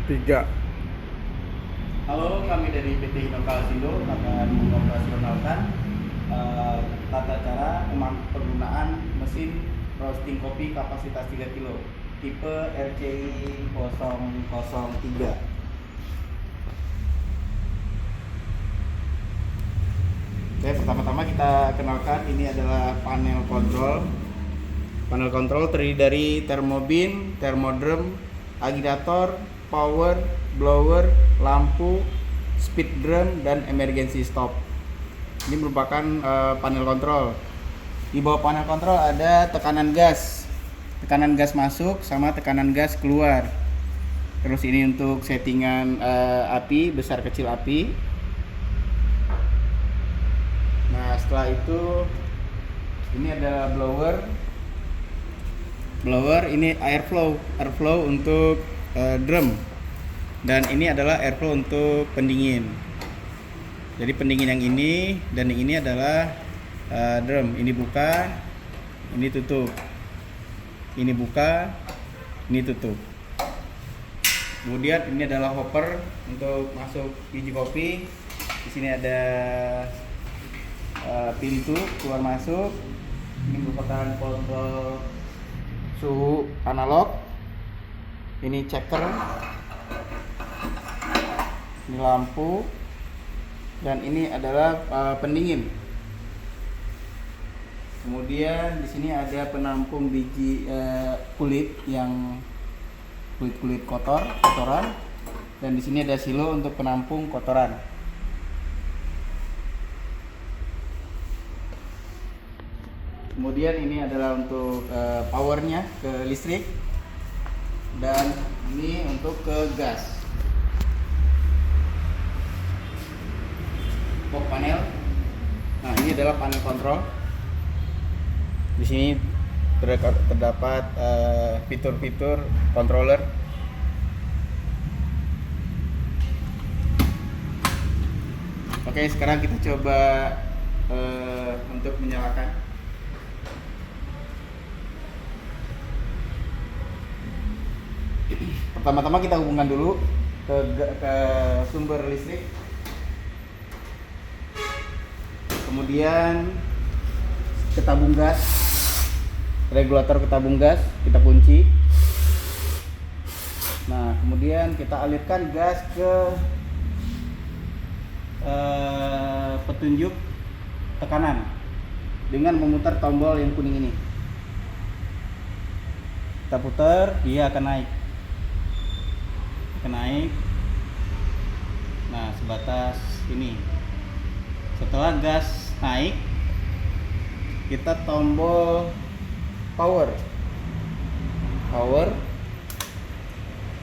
3. Halo, kami dari PT Inokalsindo akan mengoperasionalkan tata cara penggunaan mesin roasting kopi kapasitas 3 kilo tipe RCI 003. Oke, pertama-tama kita kenalkan ini adalah panel kontrol. Panel kontrol terdiri dari termobin, termodrum, agitator, power, blower, lampu, speed drum, dan emergency stop. Ini merupakan panel kontrol. Di bawah panel kontrol ada tekanan gas masuk sama tekanan gas keluar. Terus ini untuk settingan api, besar kecil api. Nah, setelah itu ini ada blower ini airflow untuk drum, dan ini adalah airflow untuk pendingin. Jadi pendingin yang ini dan yang ini adalah drum. Ini buka, ini tutup. Ini buka, ini tutup. Kemudian ini adalah hopper untuk masuk biji kopi. Di sini ada pintu keluar masuk. Ini merupakan kontrol suhu analog. Ini checker, ini lampu, dan ini adalah pendingin. Kemudian di sini ada penampung biji kulit kotoran, dan di sini ada silo untuk penampung kotoran. Kemudian ini adalah untuk powernya ke listrik, dan ini untuk ke gas. Box panel. Nah, ini adalah panel kontrol. Di sini terdapat fitur-fitur controller. Oke, sekarang kita coba untuk menyalakan. Pertama-tama kita hubungkan dulu ke sumber listrik. Kemudian ke tabung gas, regulator ke tabung gas kita kunci. Nah, kemudian kita alirkan gas ke petunjuk tekanan dengan memutar tombol yang kuning ini. Kita putar, dia akan naik. Nah, sebatas ini. Setelah gas naik, kita tombol power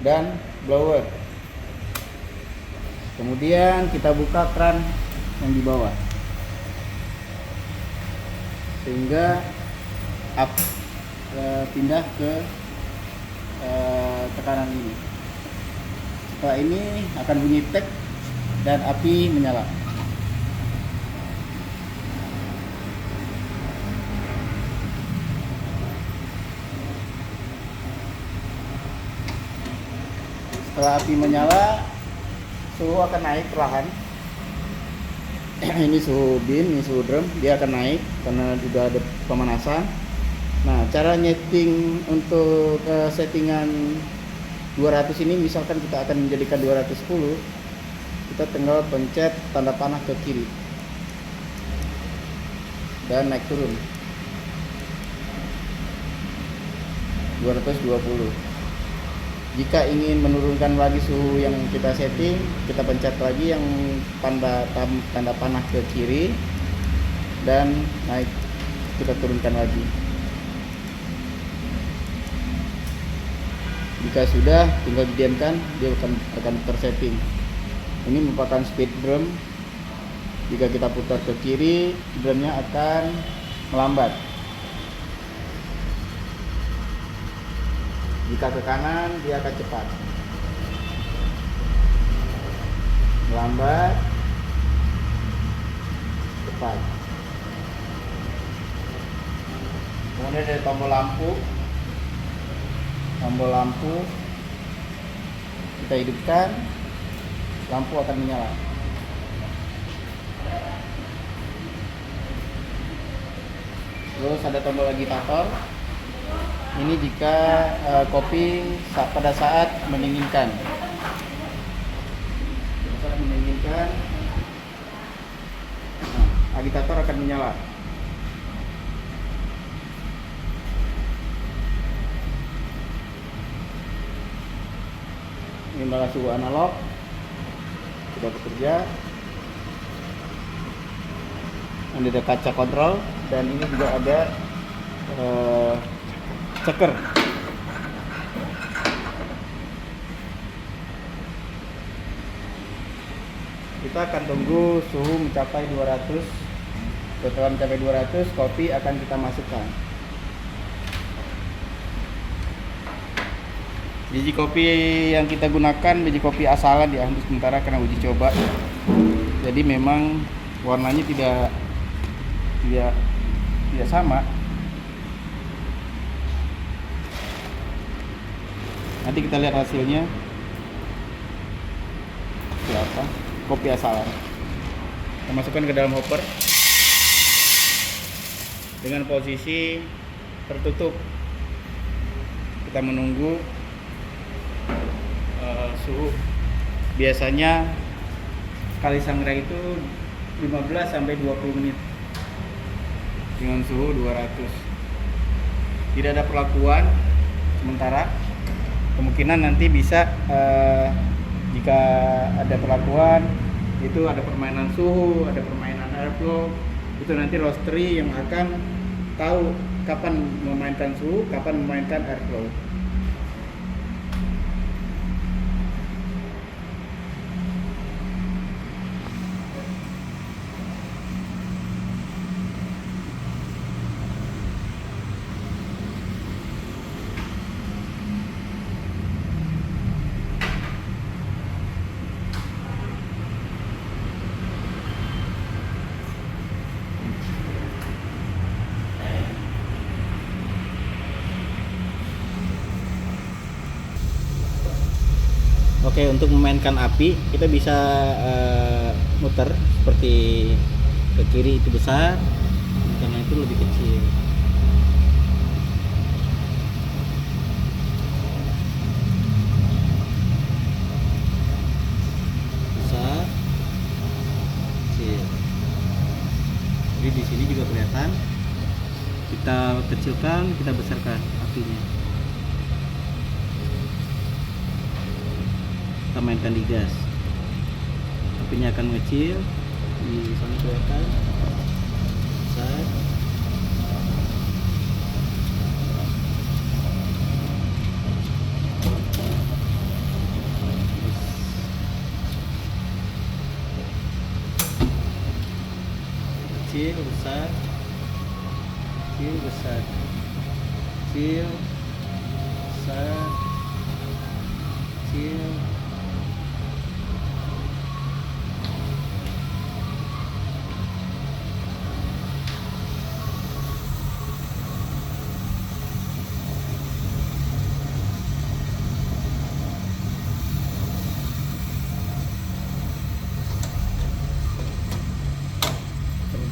dan blower. Kemudian kita buka keran yang di bawah sehingga pindah ke tekanan ini. Setelah ini akan bunyi tek dan api menyala. Setelah api menyala, suhu akan naik perlahan. Ini suhu bin, ini suhu drum, dia akan naik karena sudah ada pemanasan. Nah, cara nyeting untuk settingan 200 ini, misalkan kita akan menjadikan 210, kita tinggal pencet tanda panah ke kiri dan naik turun 220. Jika ingin menurunkan lagi suhu yang kita setting, kita pencet lagi yang tanda panah ke kiri dan naik, kita turunkan lagi. Jika sudah, tinggal didiamkan, dia akan tersetting. Ini merupakan speed drum. Jika kita putar ke kiri, drumnya akan melambat. Jika ke kanan, dia akan cepat. Melambat, cepat. Kemudian ada tombol lampu kita hidupkan, lampu akan menyala. Terus ada tombol agitator. Ini jika kopi pada saat mendinginkan. Saat mendinginkan, agitator akan menyala. Ini adalah suhu analog, sudah bekerja. Ini ada kaca kontrol dan ini juga ada ceker. Kita akan tunggu suhu mencapai 200. Setelah mencapai 200, kopi akan kita masukkan. Biji kopi yang kita gunakan biji kopi asalan ya, untuk sementara karena uji coba. Jadi memang warnanya tidak sama. Nanti kita lihat hasilnya berapa. Kopi asalan kita masukkan ke dalam hopper dengan posisi tertutup. Kita menunggu suhu. Biasanya kali sangrai itu 15 sampai 20 menit dengan suhu 200. Tidak ada perlakuan sementara. Kemungkinan nanti bisa jika ada perlakuan itu ada permainan suhu, ada permainan airflow. Itu nanti roastery yang akan tahu kapan memainkan suhu, kapan memainkan airflow. Oke, untuk memainkan api kita bisa muter seperti ke kiri itu besar, karena itu lebih kecil. Besar, kecil. Jadi di sini juga kelihatan. Kita kecilkan, kita besarkan apinya. Kita mainkan di gas, apinya akan mengecil. Di sana kelihatan besar. Kecil besar, kecil besar, kecil besar, kecil.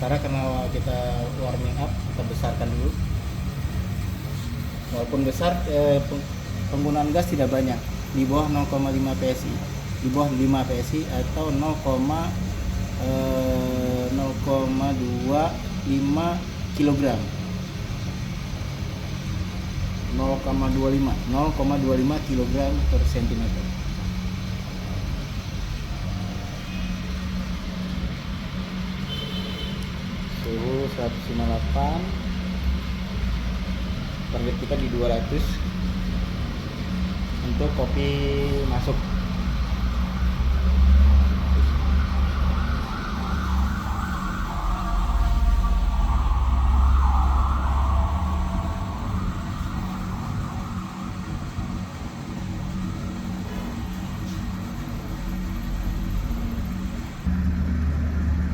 Sementara karena kita warming up, kita besarkan dulu. Walaupun besar, penggunaan gas tidak banyak, di bawah 0,5 PSI, di bawah 5 PSI atau 0,25 kg, 0,25 kg per cm. Suhu 158, target kita di 200 untuk kopi masuk.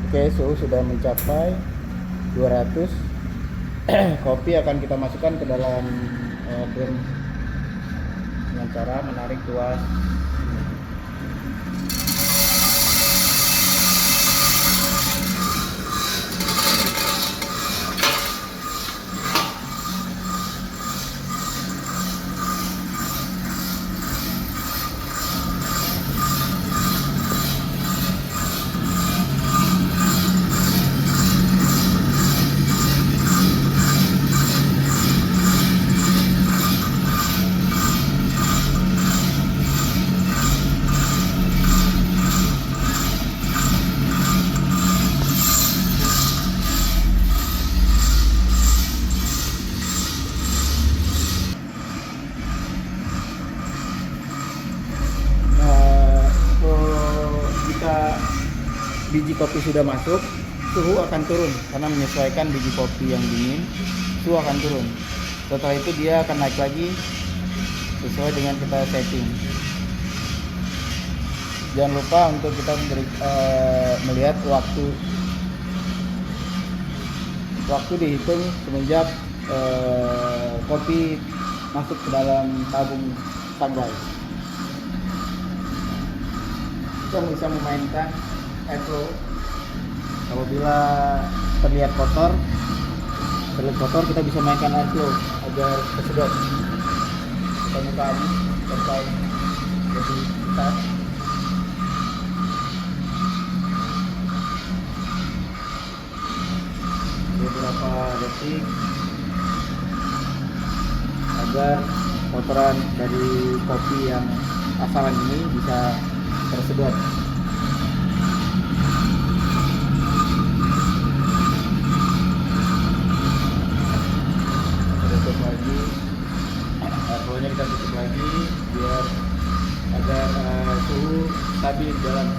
Oke, suhu sudah mencapai 200. Kopi akan kita masukkan ke dalam drum dengan cara menarik tuas biji kopi sudah masuk, suhu akan turun karena menyesuaikan biji kopi yang dingin, suhu akan turun. Setelah itu dia akan naik lagi sesuai dengan kita setting. Jangan lupa untuk kita melihat waktu dihitung semenjak kopi masuk ke dalam tabung tanggal. Kita bisa memainkan airflow. Apabila terlihat kotor kita bisa mainkan airflow agar kesedot. Kita buka ini sampai lebih besar. Beberapa detik agar kotoran dari kopi yang asalan ini bisa tersedot. Tutup lagi, airflow-nya kita tutup lagi biar agar suhu stabil di dalam.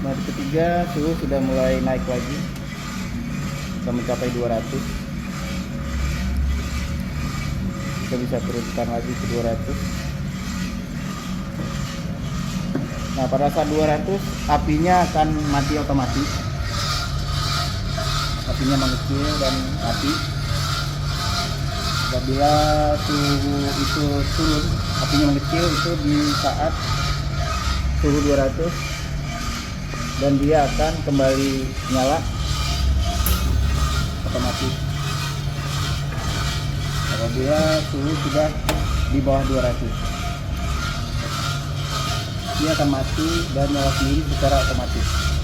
Nah, di ketiga suhu sudah mulai naik lagi, sudah mencapai 200. Kita bisa turunkan lagi ke 200. Nah, pada saat 200 apinya akan mati otomatis. Apinya mengecil dan mati. Apabila suhu itu turun, apinya mengecil itu di saat suhu 200. Dan dia akan kembali nyala otomatis apabila suhu sudah di bawah 200. Dia akan mati dan nyala sendiri secara otomatis.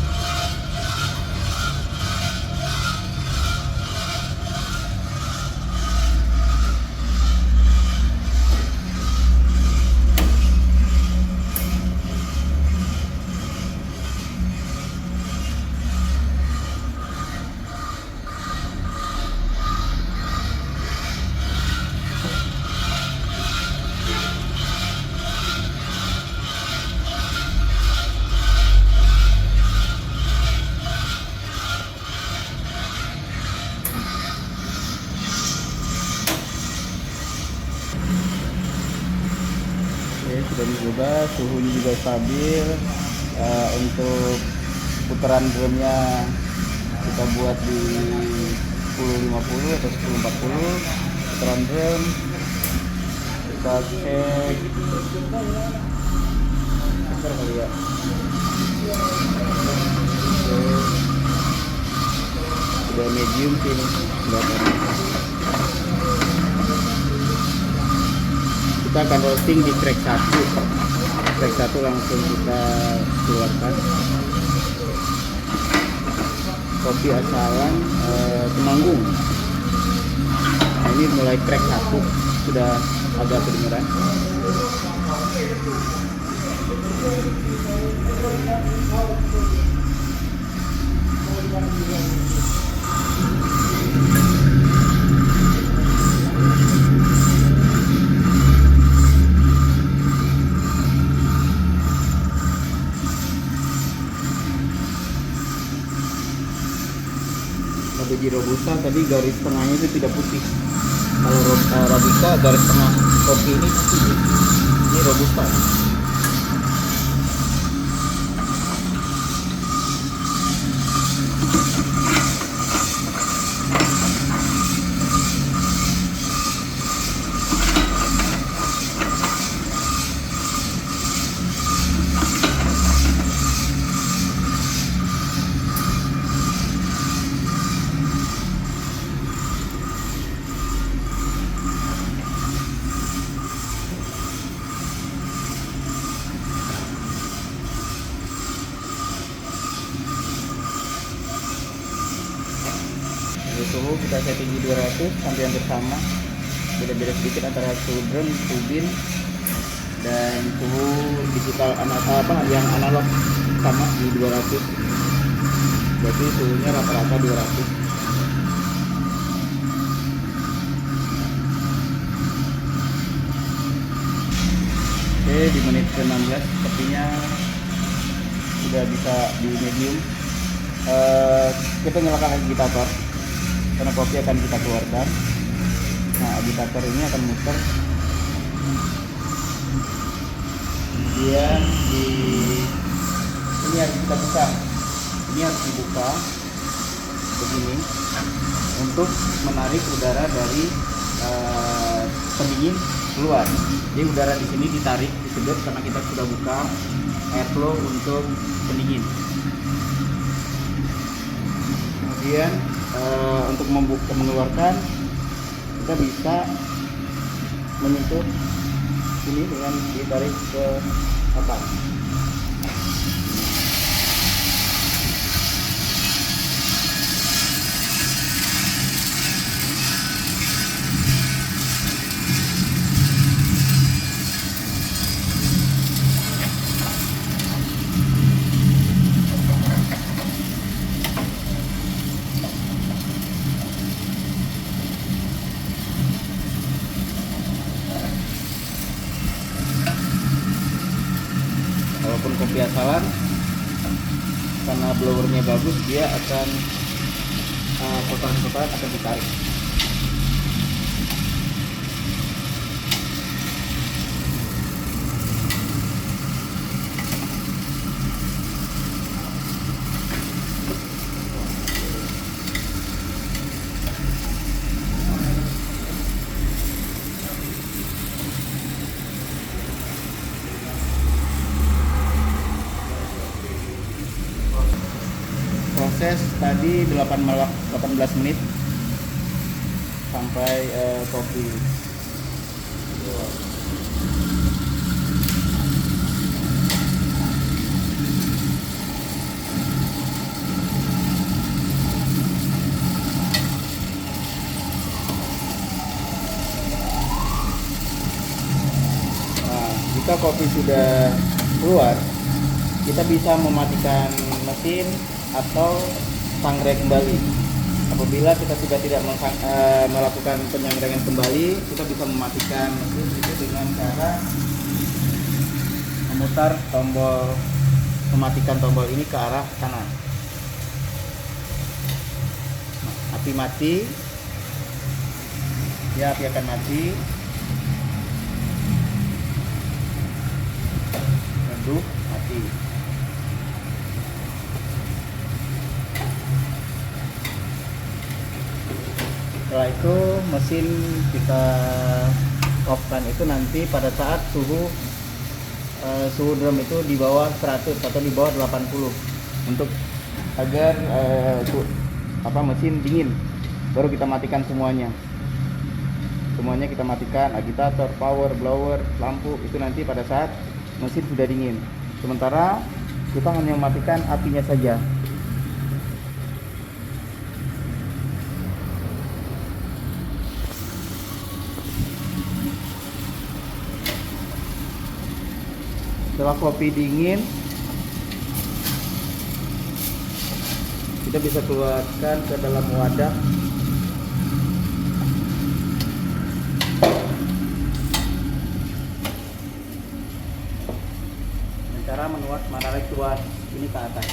Sudah dicoba, suhunya juga stabil. Untuk putaran drumnya kita buat di 1050 atau 1040 putaran drum. Kita cek bentar kali ya. Udah medium sih ini kelihatannya. Kita akan roasting di track 1 langsung kita keluarkan. Kopi asalan Temanggung. Nah, ini mulai track 1 sudah agak kedengeran. Biji robusta tadi garis tengahnya itu tidak putih. Kalau robusta garis tengah kopi ini putih. Ini robusta. suhu kita setting di 200 sampai hampir sama, beda-beda sedikit antara suhu drum, turbin dan suhu digital yang analog sama di 200. Berarti suhunya rata-rata 200. Oke, di menit ke-16 sepertinya sudah bisa di medium. Kita nyalakan agitator karena kopi akan kita keluarkan. Nah, agitator ini akan muter, kemudian ini harus kita buka, ini harus dibuka begini untuk menarik udara dari pendingin keluar. Jadi udara di sini ditarik, disedot karena kita sudah buka airflow untuk pendingin. Kemudian untuk mengeluarkan, kita bisa menyentuh ini dengan ditarik ke atas. Walaupun kopi asalan, karena blowernya bagus, dia akan kotoran-kotoran akan ditarik. Proses tadi 18 menit sampai kopi. Nah, jika kopi sudah keluar, kita bisa mematikan mesin atau sangrai kembali. Apabila kita sudah tidak melakukan penyangrangan kembali, kita bisa mematikan mesin itu dengan cara memutar tombol, mematikan tombol ini ke arah kanan. Nah, api mati, ya, api akan mati, redup, mati. Setelah itu mesin kita off-kan itu nanti pada saat suhu drum itu di bawah 100 atau di bawah 80 untuk agar mesin dingin, baru kita matikan semuanya kita matikan agitator, power, blower, lampu, itu nanti pada saat mesin sudah dingin. Sementara kita hanya mematikan apinya saja. Setelah kopi dingin, kita bisa keluarkan ke dalam wadah. Dengan cara menarik tuas ini ke atas.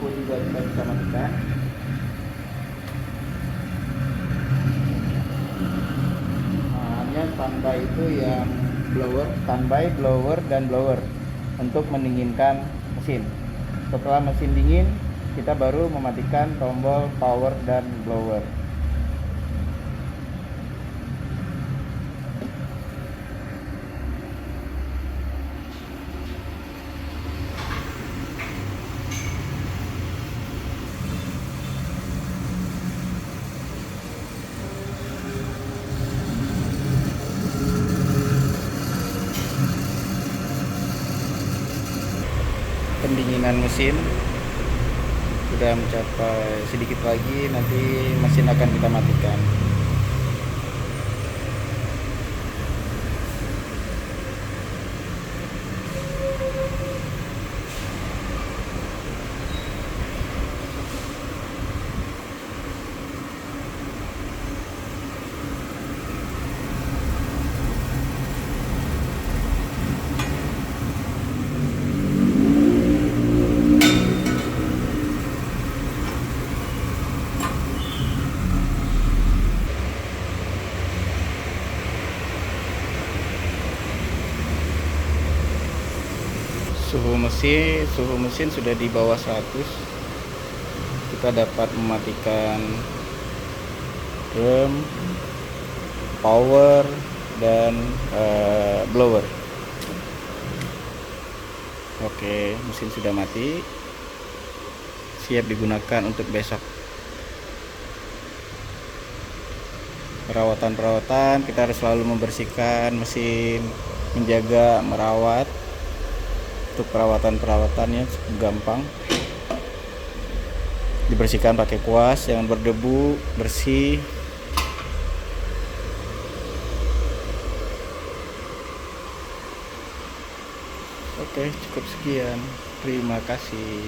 lampu juga kita matikan. Hanya standby itu yang blower, standby, blower, dan blower untuk mendinginkan mesin. Setelah mesin dingin, kita baru mematikan tombol power dan blower. Pendinginan mesin sudah mencapai sedikit lagi, nanti mesin akan kita matikan. Suhu mesin sudah di bawah 100. Kita dapat mematikan drum, power, dan blower. Oke, mesin sudah mati, siap digunakan untuk besok. Perawatan kita harus selalu membersihkan mesin, menjaga, merawat. Untuk perawatannya cukup gampang, dibersihkan pakai kuas, jangan berdebu, bersih. Oke, cukup sekian, terima kasih.